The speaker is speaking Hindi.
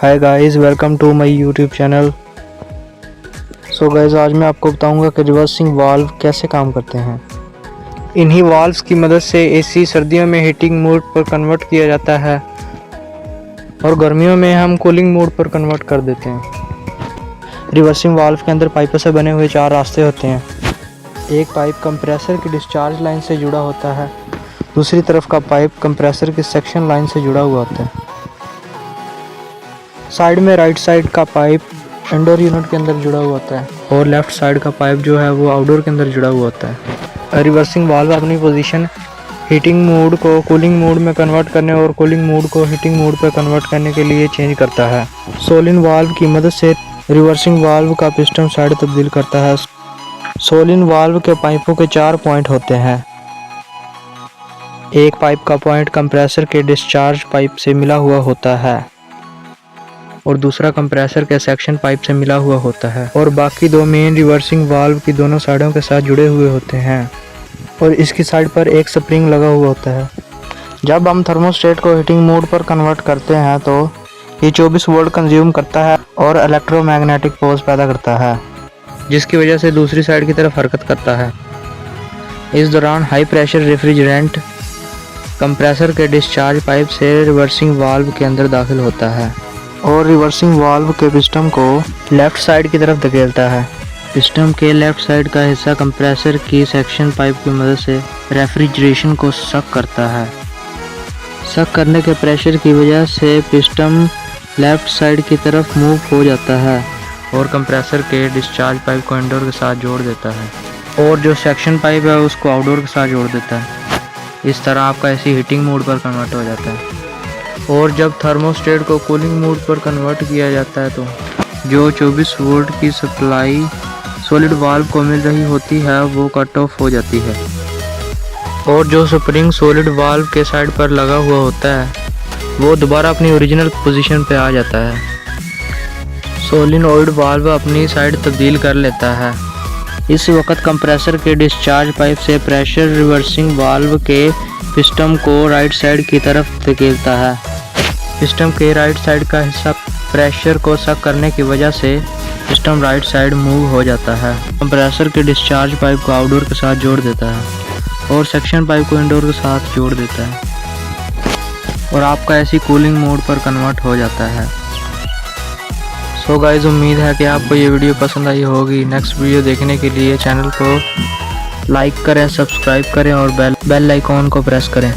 Hi guys, welcome to my YouTube channel. So guys, आज मैं आपको बताऊंगा कि रिवर्सिंग वाल्व कैसे काम करते हैं। इन्हीं वाल्व्स की मदद से एसी सर्दियों में हीटिंग मोड पर कन्वर्ट किया जाता है और गर्मियों में हम कूलिंग मोड पर कन्वर्ट कर देते हैं। रिवर्सिंग वाल्व के अंदर पाइपों से बने हुए 4 रास्ते होते हैं। एक पाइप कंप्रेसर की डिस्चार्ज लाइन से जुड़ा होता है, दूसरी तरफ का पाइप कंप्रेसर की सेक्शन लाइन से जुड़ा हुआ होता है। साइड में राइट साइड का पाइप इंडोर यूनिट के अंदर जुड़ा हुआ होता है और लेफ्ट साइड का पाइप जो है वो आउटडोर के अंदर जुड़ा हुआ होता है। रिवर्सिंग वाल्व अपनी पोजीशन हीटिंग मोड को कूलिंग मोड में कन्वर्ट करने और कूलिंग मोड को हीटिंग मोड पर कन्वर्ट करने के लिए चेंज करता है। सोलिन वाल्व की मदद से रिवर्सिंग वाल्व का पिस्टन साइड तब्दील करता है। सोलिन वाल्व के पाइपों के 4 पॉइंट होते हैं। एक पाइप का पॉइंट कंप्रेसर के डिस्चार्ज पाइप से मिला हुआ होता है और दूसरा कंप्रेसर के सेक्शन पाइप से मिला हुआ होता है और बाकी 2 मेन रिवर्सिंग वाल्व की दोनों साइडों के साथ जुड़े हुए होते हैं और इसकी साइड पर एक स्प्रिंग लगा हुआ होता है। जब हम थर्मोस्टेट को हीटिंग मोड पर कन्वर्ट करते हैं तो ये 24 वोल्ट कंज्यूम करता है और इलेक्ट्रोमैग्नेटिक फोर्स पैदा करता है, जिसकी वजह से दूसरी साइड की तरफ हरकत करता है। इस दौरान हाई प्रेशर रेफ्रिजरेंट कंप्रेसर के डिस्चार्ज पाइप से रिवर्सिंग वाल्व के अंदर दाखिल होता है और रिवर्सिंग वाल्व के पिस्टन को लेफ्ट साइड की तरफ धकेलता है। पिस्टन के लेफ्ट साइड का हिस्सा कंप्रेसर की सेक्शन पाइप की मदद से रेफ्रिजरेशन को सक करता है। सक करने के प्रेशर की वजह से पिस्टन लेफ्ट साइड की तरफ मूव हो जाता है और कंप्रेसर के डिस्चार्ज पाइप को इंडोर के साथ जोड़ देता है और जो सेक्शन पाइप है उसको आउटडोर के साथ जोड़ देता है। इस तरह आपका एसी हीटिंग मोड पर कन्वर्ट हो जाता है और जब थर्मोस्टेट को कूलिंग मोड पर कन्वर्ट किया जाता है तो जो 24 वोल्ट की सप्लाई सॉलिड वाल्व को मिल रही होती है वो कट ऑफ हो जाती है और जो स्प्रिंग सॉलिड वाल्व के साइड पर लगा हुआ होता है वो दोबारा अपनी ओरिजिनल पोजीशन पे आ जाता है। सोलिनॉइड वाल्व अपनी साइड तब्दील कर लेता है। इस वक्त कंप्रेसर के डिस्चार्ज पाइप से प्रेशर रिवर्सिंग वाल्व के पिस्टन को राइट साइड की तरफ धकेलता है। पिस्टन के राइट साइड का हिस्सा प्रेशर को सक करने की वजह से पिस्टन राइट साइड मूव हो जाता है। कंप्रेसर के डिस्चार्ज पाइप को आउटडोर के साथ जोड़ देता है और सेक्शन पाइप को इंडोर के साथ जोड़ देता है और आपका एसी कूलिंग मोड पर कन्वर्ट हो जाता है। सो गाइस, उम्मीद है कि आपको ये वीडियो पसंद आई होगी। नेक्स्ट वीडियो देखने के लिए चैनल को लाइक करें, सब्सक्राइब करें और बेल आइकॉन को प्रेस करें।